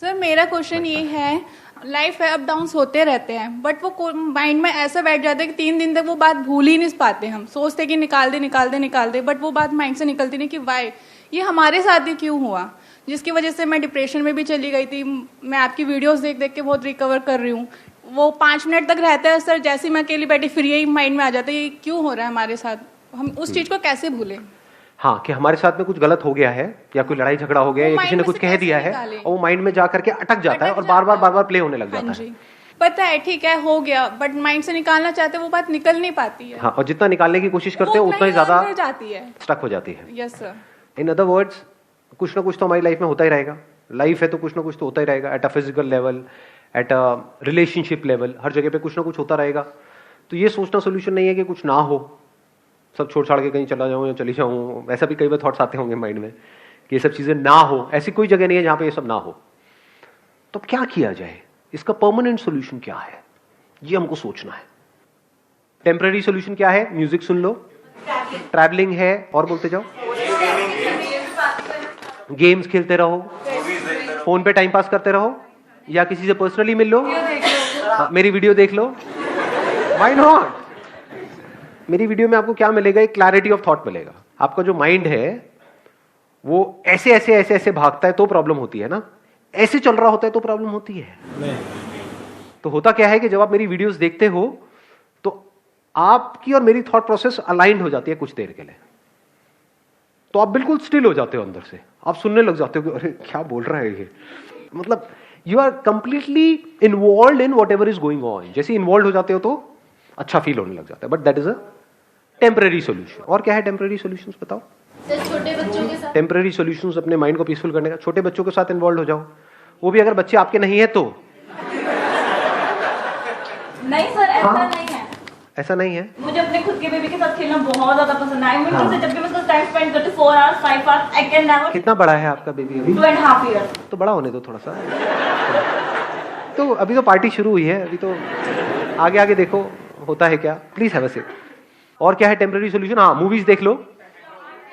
Sir मेरा question ये है, लाइफ है, अप डाउन्स होते रहते हैं, बट वो माइंड में ऐसा बैठ जाता है कि 3 दिन तक वो बात भूल ही नहीं पाते। हम सोचते कि निकाल दे, बट वो बात माइंड से निकलती नहीं कि वाई ये हमारे साथ ही क्यों हुआ, जिसकी वजह से मैं डिप्रेशन में भी चली गई थी। मैं आपकी वीडियोस देख देख के बहुत रिकवर कर रही हूँ। वो 5 मिनट तक रहता है सर, जैसे ही मैं अकेली बैठी फिर यही माइंड में आ जाता है ये क्यों हो रहा है हमारे साथ, हम उस चीज को कैसे भूलें। हाँ, कि हमारे साथ में कुछ गलत हो गया है या कोई लड़ाई झगड़ा हो गया या किसी ने कुछ कह दिया है और वो माइंड में जा करके अटक जाता है और बार बार प्ले होने लग जाता है। पता है ठीक है हो गया, बट माइंड से निकालना चाहते वो बात निकल नहीं पाती है। हाँ, और जितना निकालने की कोशिश करते हैं उतना ही ज्यादा जाती है, स्टक हो जाती है। Yes sir. In other words, कुछ ना कुछ तो हमारी लाइफ में होता ही रहेगा। लाइफ है तो कुछ ना कुछ तो होता ही रहेगा, at a physical level, at a relationship level, हर जगह पे कुछ ना कुछ होता रहेगा। तो ये सोचना सोल्यूशन नहीं है कि कुछ ना हो, सब छोड़ छाड़ के कहीं चला जाऊं या चली जाऊं। ऐसा भी कई बार थॉट्स आते होंगे माइंड में कि ये सब चीजें ना हो। ऐसी कोई जगह नहीं है जहां पे ये सब ना हो। तो क्या किया जाए, इसका परमानेंट सोल्यूशन क्या है, ये हमको सोचना है। टेम्पररी सोल्यूशन क्या है? म्यूजिक सुन लो, ट्रैवलिंग है, और बोलते जाओ, गेम्स खेलते रहो, फोन पे टाइम पास करते रहो, या किसी से पर्सनली मिल लो, मेरी वीडियो देख लो। Why not? मेरी वीडियो में आपको क्या मिलेगा? एक क्लैरिटी ऑफ थॉट मिलेगा। आपका जो माइंड है वो ऐसे ऐसे ऐसे ऐसे भागता है तो प्रॉब्लम होती है ना, ऐसे चल रहा होता है तो प्रॉब्लम होती है नहीं। तो होता क्या है कि जब आप मेरी वीडियोस देखते हो तो आपकी और मेरी थॉट प्रोसेस अलाइंड हो जाती है कुछ देर के लिए। तो आप बिल्कुल स्टिल हो जाते हो अंदर से, आप सुनने लग जाते हो कि अरे क्या बोल रहा है ये, मतलब you are completely involve in whatever is going on. जैसे इन्वॉल्व हो जाते हो तो अच्छा फील होने लग जाता है, but that is a temporary solution. और क्या है टेम्पररी सोल्यूशंस बताओ? छोटे बच्चों के साथ टेम्पररी सोल्यूशंस अपने माइंड को पीसफुल करने का, छोटे बच्चों के साथ इन्वॉल्व हो जाओ, वो भी अगर बच्चे आपके नहीं है तो। नहीं सर, ऐसा नहीं है। ऐसा नहीं है? मुझे अपने खुद के बेबी के साथ खेलना बहुत ज्यादा पसंद है। मैं जब भी मैं उसको टाइम स्पेंड करती हूं 4 hours 5 hours, I can never. कितना बड़ा है आपका बेबी अभी? 2.5 ईयर्स। तो बड़ा होने दो थोड़ा सा। तो अभी तो पार्टी शुरू हुई है, अभी तो आगे आगे देखो होता है क्या। Please have a seat. और क्या है टेम्पररी सोल्यूशन? हाँ, मूवीज देख लो,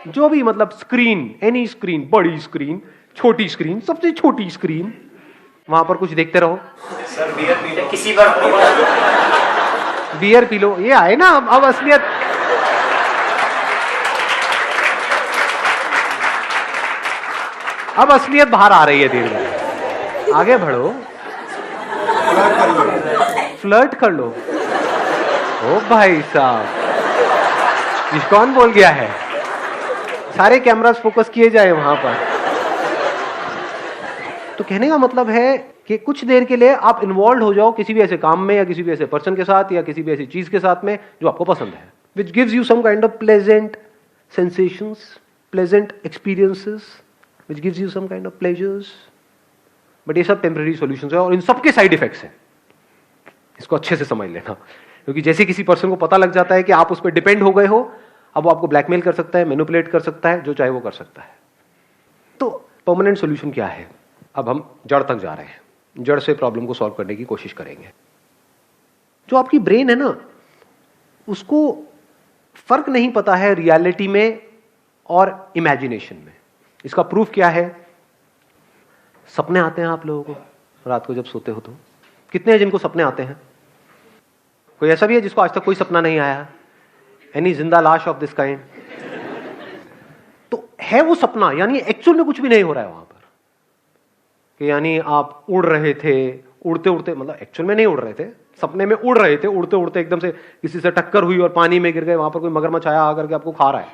जो भी, मतलब स्क्रीन, एनी स्क्रीन, बड़ी स्क्रीन, छोटी स्क्रीन, सबसे छोटी स्क्रीन, वहां पर कुछ देखते रहो। सर बियर पी ले किसी बार, बियर पी लो, ये आए ना अब असलियत। अब असलियत बाहर आ रही है धीरे धीरे। आगे बढ़ो, फ्लर्ट कर लो। ओ भाई साहब, ये कौन बोल गया है? सारे कैमरास फोकस किए जाए वहां पर। तो कहने का मतलब है कि कुछ देर के लिए आप इन्वॉल्व हो जाओ किसी भी ऐसे काम में या किसी भी ऐसे पर्सन के साथ या किसी भी ऐसी चीज के साथ में जो आपको पसंद है, which gives you some kind of pleasant sensations, pleasant experiences, which gives you some kind of pleasures. But ये सब टेम्पररी सॉल्यूशंस है और इन सबके साइड इफेक्ट्स हैं। इसको अच्छे से समझ लेना, क्योंकि जैसे किसी पर्सन को पता लग जाता है कि आप उस पर डिपेंड हो गए हो, अब वो आपको ब्लैकमेल कर सकता है, मैनिपुलेट कर सकता है, जो चाहे वो कर सकता है। तो परमानेंट सॉल्यूशन क्या है? अब हम जड़ तक जा रहे हैं, जड़ से प्रॉब्लम को सॉल्व करने की कोशिश करेंगे। जो आपकी ब्रेन है ना, उसको फर्क नहीं पता है रियलिटी में और इमेजिनेशन में। इसका प्रूफ क्या है? सपने आते हैं आप लोगों को रात को जब सोते हो तो? कितने हैं जिनको सपने आते हैं? कोई ऐसा भी है जिसको आज तक कोई सपना नहीं आया? एनी जिंदा लाश ऑफ दिस काइंड? तो है वो सपना, यानी एक्चुअल में कुछ भी नहीं हो रहा है वहां पर, कि यानी आप उड़ रहे थे, उड़ते उड़ते, मतलब एक्चुअल में नहीं उड़ रहे थे, सपने में उड़ रहे थे, उड़ते उड़ते एकदम से किसी से टक्कर हुई और पानी में गिर गए, वहां पर कोई मगरमच्छ आया आकर के आपको खा रहा है।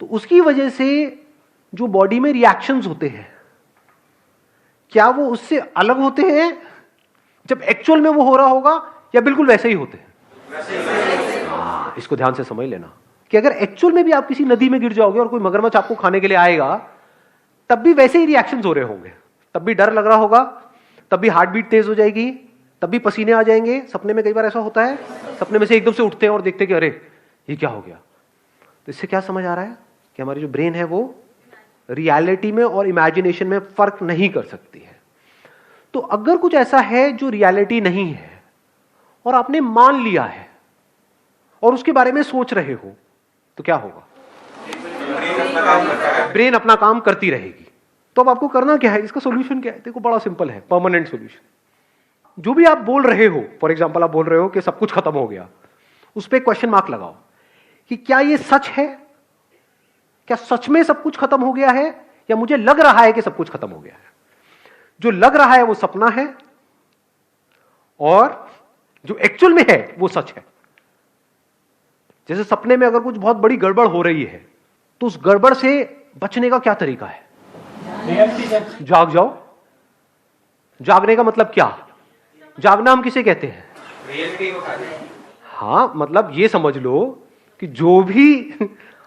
तो उसकी वजह से जो बॉडी में रिएक्शंस होते हैं, क्या वो उससे अलग होते हैं जब एक्चुअल में वो हो रहा होगा, या बिल्कुल वैसे ही होते हैं? इसको ध्यान से समझ लेना कि अगर एक्चुअल में भी आप किसी नदी में गिर जाओगे और कोई मगरमच्छ आपको खाने के लिए आएगा, तब भी वैसे ही रिएक्शंस हो रहे होंगे, तब भी डर लग रहा होगा, तब भी हार्ट बीट तेज हो जाएगी, तब भी पसीने आ जाएंगे। सपने में कई बार ऐसा होता है, सपने में से एकदम से उठते हैं और देखते हैं कि अरे ये क्या हो गया। तो इससे क्या समझ आ रहा है कि हमारी जो ब्रेन है वो रियलिटी में और इमेजिनेशन में फर्क नहीं कर सकती है। तो अगर कुछ ऐसा है जो रियलिटी नहीं है और आपने मान लिया है और उसके बारे में सोच रहे हो, तो क्या होगा? ब्रेन अपना काम करती रहेगी। तो अब आपको करना क्या है, इसका सोल्यूशन क्या है? देखो बड़ा सिंपल है, परमानेंट सोल्यूशन। जो भी आप बोल रहे हो, फॉर एग्जाम्पल आप बोल रहे हो कि सब कुछ खत्म हो गया, उस पर क्वेश्चन मार्क लगाओ कि क्या ये सच है? क्या सच में सब कुछ खत्म हो गया है, या मुझे लग रहा है कि सब कुछ खत्म हो गया है? जो लग रहा है वो सपना है, और जो एक्चुअल में है वो सच है। जैसे सपने में अगर कुछ बहुत बड़ी गड़बड़ हो रही है, तो उस गड़बड़ से बचने का क्या तरीका है? जाग जाओ। जागने का मतलब क्या? जागना हम किसे कहते हैं? रियलिटी को खाते हैं। हाँ, मतलब ये समझ लो कि जो भी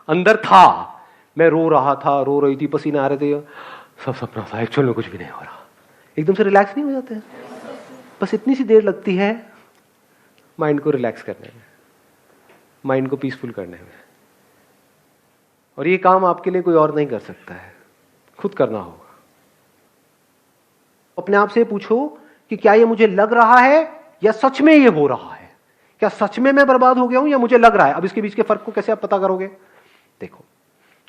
अंदर था, मैं रो रहा था, रो रही थी, पसीना आ रहे थे, सब सपना था, एक्चुअल में कुछ भी नहीं हो रहा। एकदम से रिलैक्स नहीं हो जाते हैं? बस इतनी सी देर लगती है माइंड को रिलैक्स करने में, माइंड को पीसफुल करने में। और ये काम आपके लिए कोई और नहीं कर सकता है, खुद करना होगा। अपने आप से पूछो कि क्या ये मुझे लग रहा है या सच में ये हो रहा है? क्या सच में मैं बर्बाद हो गया हूं या मुझे लग रहा है? अब इसके बीच के फर्क को कैसे आप पता करोगे? देखो,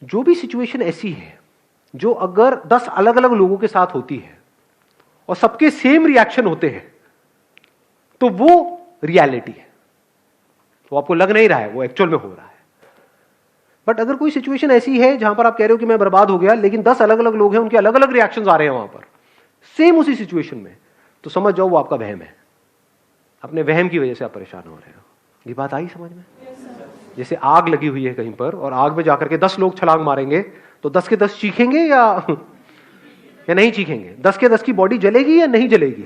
जो भी सिचुएशन ऐसी है जो अगर 10 अलग अलग लोगों के साथ होती है और सबके सेम रिएक्शन होते हैं, तो वो रियलिटी है। तो आपको लग नहीं रहा है, वो एक्चुअल में हो रहा है। बट अगर कोई सिचुएशन ऐसी है जहां पर आप कह रहे हो कि मैं बर्बाद हो गया, लेकिन 10 अलग अलग लोग हैं, उनके अलग अलग रिएक्शंस आ रहे हैं वहां पर सेम उसी सिचुएशन में, तो समझ जाओ वो आपका वहम है। अपने वहम की वजह से आप परेशान हो रहे हो। ये बात आई समझ में? जैसे आग लगी हुई है कहीं पर, और आग में जाकर के 10 लोग छलांग मारेंगे, तो 10 के 10 चीखेंगे या नहीं चीखेंगे? 10 के 10 की बॉडी जलेगी या नहीं जलेगी?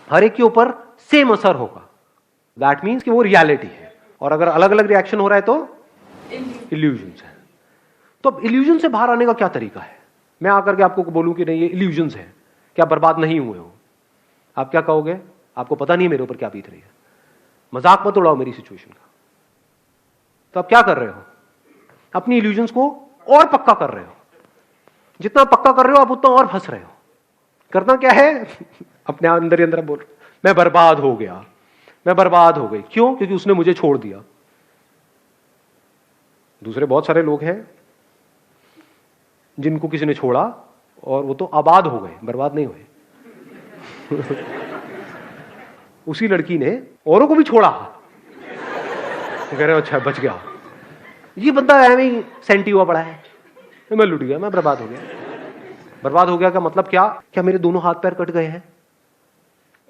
हर एक के ऊपर सेम असर होगा। दैट मीन्स कि वो रियलिटी है। और अगर अलग अलग रिएक्शन हो रहा है तो इल्यूजन्स है। तो अब इल्यूजन से बाहर आने का क्या तरीका है? मैं आकर के आपको बोलूं कि नहीं ये इल्यूजन्स है, क्या बर्बाद नहीं हुए हो, आप क्या कहोगे? आपको पता नहीं मेरे ऊपर क्या बीत रही है, मजाक मत उड़ाओ मेरी सिचुएशन का। तो आप क्या कर रहे हो? अपनी इल्यूजन्स को और पक्का कर रहे हो। जितना पक्का कर रहे हो आप उतना और फंस रहे हो। करना क्या है? अपने अंदर ही अंदर बोल, मैं बर्बाद हो गया, मैं बर्बाद हो गई। क्यों? क्योंकि उसने मुझे छोड़ दिया। दूसरे बहुत सारे लोग हैं जिनको किसी ने छोड़ा और वो तो आबाद हो गए, बर्बाद नहीं हुए। उसी लड़की ने औरों को भी छोड़ा, कह रहे हो अच्छा बच गया। ये बंदा है सेंटी हुआ पड़ा है, मैं लुट गया, मैं बर्बाद हो गया। बर्बाद हो गया का मतलब क्या? क्या मेरे दोनों हाथ पैर कट गए हैं?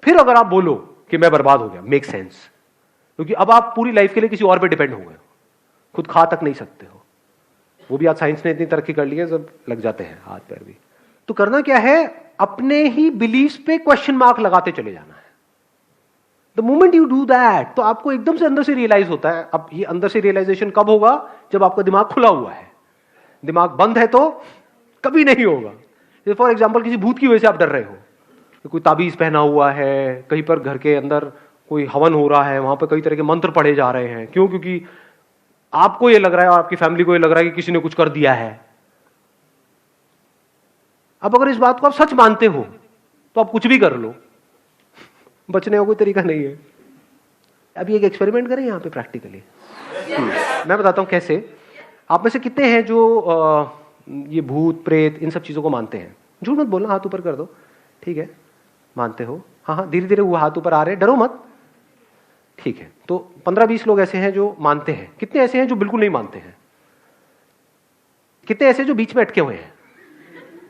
फिर अगर आप बोलो कि मैं बर्बाद हो गया, मेक सेंस, क्योंकि अब आप पूरी लाइफ के लिए किसी और पे डिपेंड हो गए, खुद खा तक नहीं सकते हो। वो भी आज साइंस ने इतनी तरक्की कर ली है, सब लग जाते हैं हाथ पैर भी। तो करना क्या है? अपने ही बिलीफ पे क्वेश्चन मार्क लगाते चले जाना है। The moment you do that, तो आपको एकदम से अंदर से रियलाइज होता है। अब ये अंदर से रियलाइजेशन कब होगा? जब आपका दिमाग खुला हुआ है। दिमाग बंद है तो कभी नहीं होगा। जैसे फॉर एग्जाम्पल किसी भूत की वजह से आप डर रहे हो, कोई ताबीज पहना हुआ है, कहीं पर घर के अंदर कोई हवन हो रहा है, वहां पर कई तरह के मंत्र पढ़े जा रहे हैं। क्यों? क्योंकि आपको ये लग रहा है और आपकी फैमिली को ये लग रहा है कि किसी ने कुछ कर दिया है। अब अगर इस बात को आप सच मानते हो तो आप कुछ भी कर लो, बचने का कोई तरीका नहीं है। अभी एक एक्सपेरिमेंट करें यहां पे प्रैक्टिकली। मैं बताता हूं कैसे। आप में से कितने हैं जो ये भूत प्रेत इन सब चीजों को मानते हैं? झूठ मत बोलना, हाथ ऊपर कर दो। ठीक है, मानते हो? हाँ हाँ, धीरे धीरे वो हाथ ऊपर आ रहे हैं, डरो मत। ठीक है, तो 15-20 लोग ऐसे हैं जो मानते हैं। कितने ऐसे हैं जो बिल्कुल नहीं मानते हैं? कितने ऐसे जो बीच में अटके हुए हैं?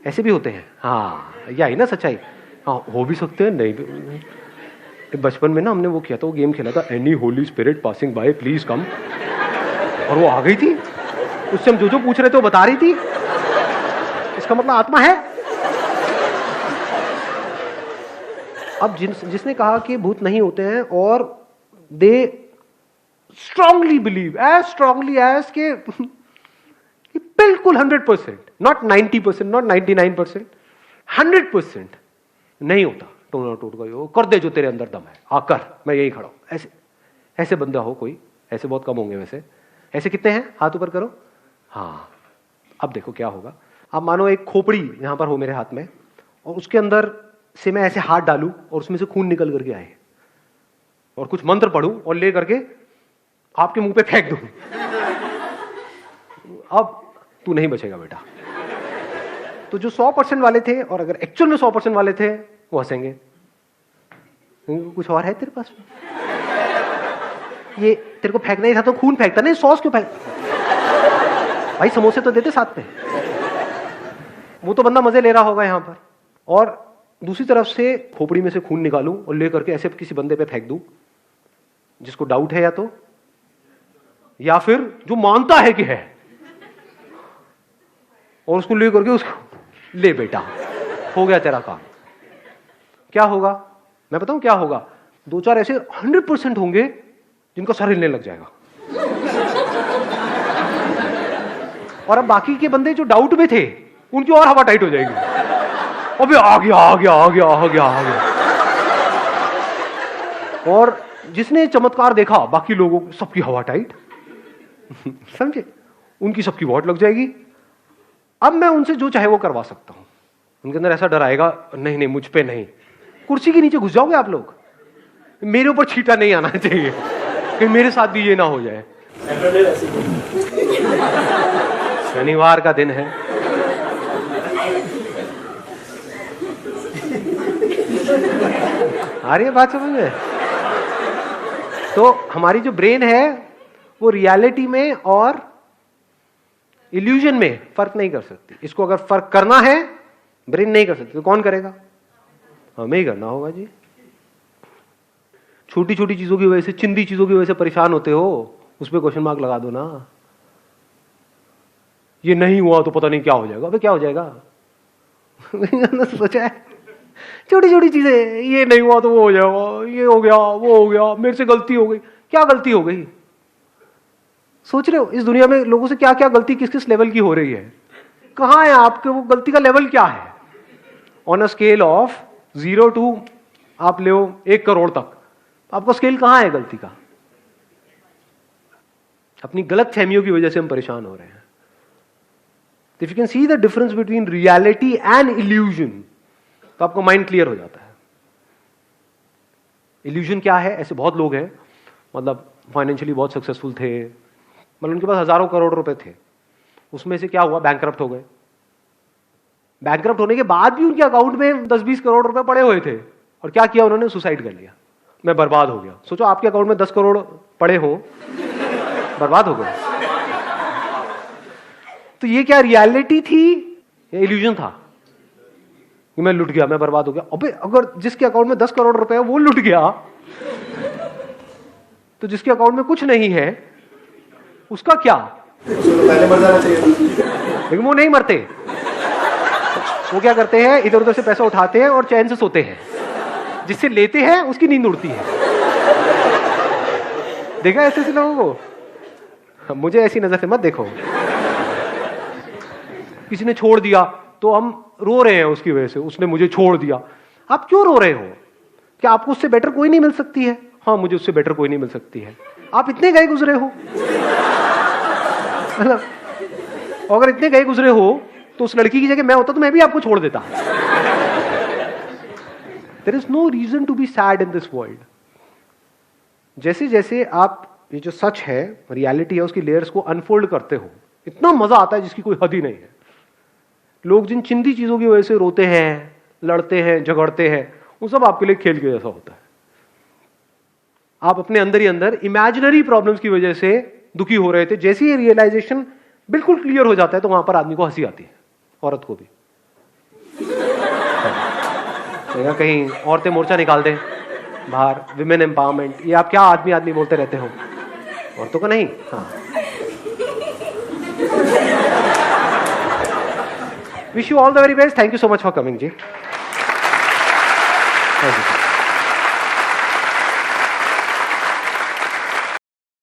ऐसे भी होते हैं। हाँ, यही ना सच्चाई। हाँ, हो भी सकते हैं, नहीं भी। बचपन में ना हमने वो किया था, वो गेम खेला था, any Holi spirit passing by please come, और वो आ गई थी। उससे हम जो पूछ रहे थे वो बता रही थी। इसका मतलब आत्मा है। अब जिसने कहा कि भूत नहीं होते हैं, और they strongly believe, as strongly as के बिल्कुल 100%, नॉट 90%, नॉट 99%, 100% नहीं होता। टोना टूट गई हो, कर दे जो तेरे अंदर दम है, आकर मैं यही खड़ा हूं। ऐसे बंदा हो कोई? ऐसे बहुत कम होंगे वैसे। ऐसे कितने हैं? हाथ ऊपर करो। हाँ, अब देखो क्या होगा। अब मानो एक खोपड़ी यहां पर हो मेरे हाथ में, और उसके अंदर से मैं ऐसे हाथ डालूं और उसमें से खून निकल करके आए, और कुछ मंत्र पढ़ूं और ले करके आपके मुंह पे फेंक दूं। अब तू नहीं बचेगा बेटा। तो जो 100% वाले थे और अगर एक्चुअल में 100% वाले थे वो हंसेंगे, कुछ और है तेरे पास में? ये तेरे को फेंकना ही था तो खून फेंकता, नहीं सॉस क्यों फेंक? भाई समोसे तो देते साथ में। वो तो बंदा मजे ले रहा होगा यहां पर, और दूसरी तरफ से खोपड़ी में से खून निकालूं और लेकर के ऐसे किसी बंदे पे फेंक दूं जिसको डाउट है या फिर जो मानता है कि है, और उसको ले करके उसको ले बेटा हो गया तेरा काम। क्या होगा मैं बताऊं क्या होगा? 2-4 ऐसे 100% होंगे जिनका सर हिलने लग जाएगा, और अब बाकी के बंदे जो डाउट में थे उनकी और हवा टाइट हो जाएगी। अबे आ गया आ गया आ गया आ गया आ गया। और जिसने चमत्कार देखा बाकी लोगों सबकी हवा टाइट समझे, उनकी सबकी वॉट लग जाएगी। अब मैं उनसे जो चाहे वो करवा सकता हूं। उनके अंदर ऐसा डर आएगा, नहीं नहीं मुझ पे नहीं। कुर्सी के नीचे घुस जाओगे आप लोग, मेरे ऊपर छींटा नहीं आना चाहिए कि मेरे साथ भी ये ना हो जाए। शनिवार का दिन है, आ रही है बात समझ में? तो हमारी जो ब्रेन है वो रियलिटी में और इल्यूजन में फर्क नहीं कर सकती। इसको अगर फर्क करना है ब्रेन नहीं कर सकती तो कौन करेगा? हमें ही करना होगा जी। छोटी छोटी चीजों की वजह से, चिंदी चीजों की वजह से परेशान होते हो, उस पर क्वेश्चन मार्क लगा दो ना। ये नहीं हुआ तो पता नहीं क्या हो जाएगा। अबे क्या हो जाएगा? सोचा है छोटी छोटी चीजें, ये नहीं हुआ तो वो हो जाएगा, ये हो गया वो हो गया, मेरे से गलती हो गई। क्या गलती हो गई? सोच रहे हो इस दुनिया में लोगों से क्या क्या गलती किस किस लेवल की हो रही है? कहां है आपके वो गलती का लेवल क्या है? On a scale of 0 to आप ले 1 करोड़ तक, आपका स्केल कहां है गलती का? अपनी गलत फहमियों की वजह से हम परेशान हो रहे हैं। If you can see the difference between reality and illusion, तो आपको माइंड क्लियर हो जाता है। इल्यूजन क्या है? ऐसे बहुत लोग हैं, मतलब फाइनेंशियली बहुत सक्सेसफुल थे, मतलब उनके पास हजारों करोड़ रुपए थे, उसमें से क्या हुआ? बैंकरप्ट हो गए। बैंकरप्ट होने के बाद भी उनके अकाउंट में 10-20 करोड़ रुपए पड़े हुए थे, और क्या किया उन्होंने? सुसाइड कर लिया। मैं बर्बाद हो गया। सोचो आपके अकाउंट में 10 करोड़ पड़े हो, बर्बाद हो गए। तो ये क्या रियलिटी थी या इल्यूजन था कि मैं लुट गया, मैं बर्बाद हो गया? अबे अगर जिसके अकाउंट में 10 करोड़ रुपए है वो लुट गया, तो जिसके अकाउंट में कुछ नहीं है उसका क्या? पहले मर जाना चाहिए। लेकिन वो नहीं मरते। वो क्या करते हैं? इधर उधर से पैसा उठाते हैं और चैन से सोते हैं। जिससे लेते हैं उसकी नींद उड़ती है। देखा ऐसे ऐसे लोगों को? मुझे ऐसी नजर से मत देखो। किसी ने छोड़ दिया तो हम रो रहे हैं उसकी वजह से, उसने मुझे छोड़ दिया। आप क्यों रो रहे हो? क्या आपको उससे बेटर कोई नहीं मिल सकती है? हाँ, मुझे उससे बेटर कोई नहीं मिल सकती है। आप इतने गए गुजरे हो, अगर इतने गए गुजरे हो तो उस लड़की की जगह मैं होता तो मैं भी आपको छोड़ देता। There is no reason to be sad in this world. जैसे जैसे आप ये जो सच है, रियलिटी है, उसकी लेयर्स को अनफोल्ड करते हो, इतना मजा आता है जिसकी कोई हद ही नहीं है। लोग जिन चिंदी चीजों की वजह से रोते हैं, लड़ते हैं, झगड़ते हैं, वो सब आपके लिए खेल के जैसा होता है। आप अपने अंदर ही अंदर इमेजिनरी प्रॉब्लम्स की वजह से दुखी हो रहे थे। जैसे ही रियलाइजेशन बिल्कुल क्लियर हो जाता है तो वहां पर आदमी को हंसी आती है, औरत को भी। कहीं औरतें मोर्चा निकाल दें बाहर, विमेन एम्पावरमेंट, ये आप क्या आदमी आदमी बोलते रहते हो, औरतों को नहीं। हाँ, wish you all the very best. Thank you so much for coming जी। Thank you.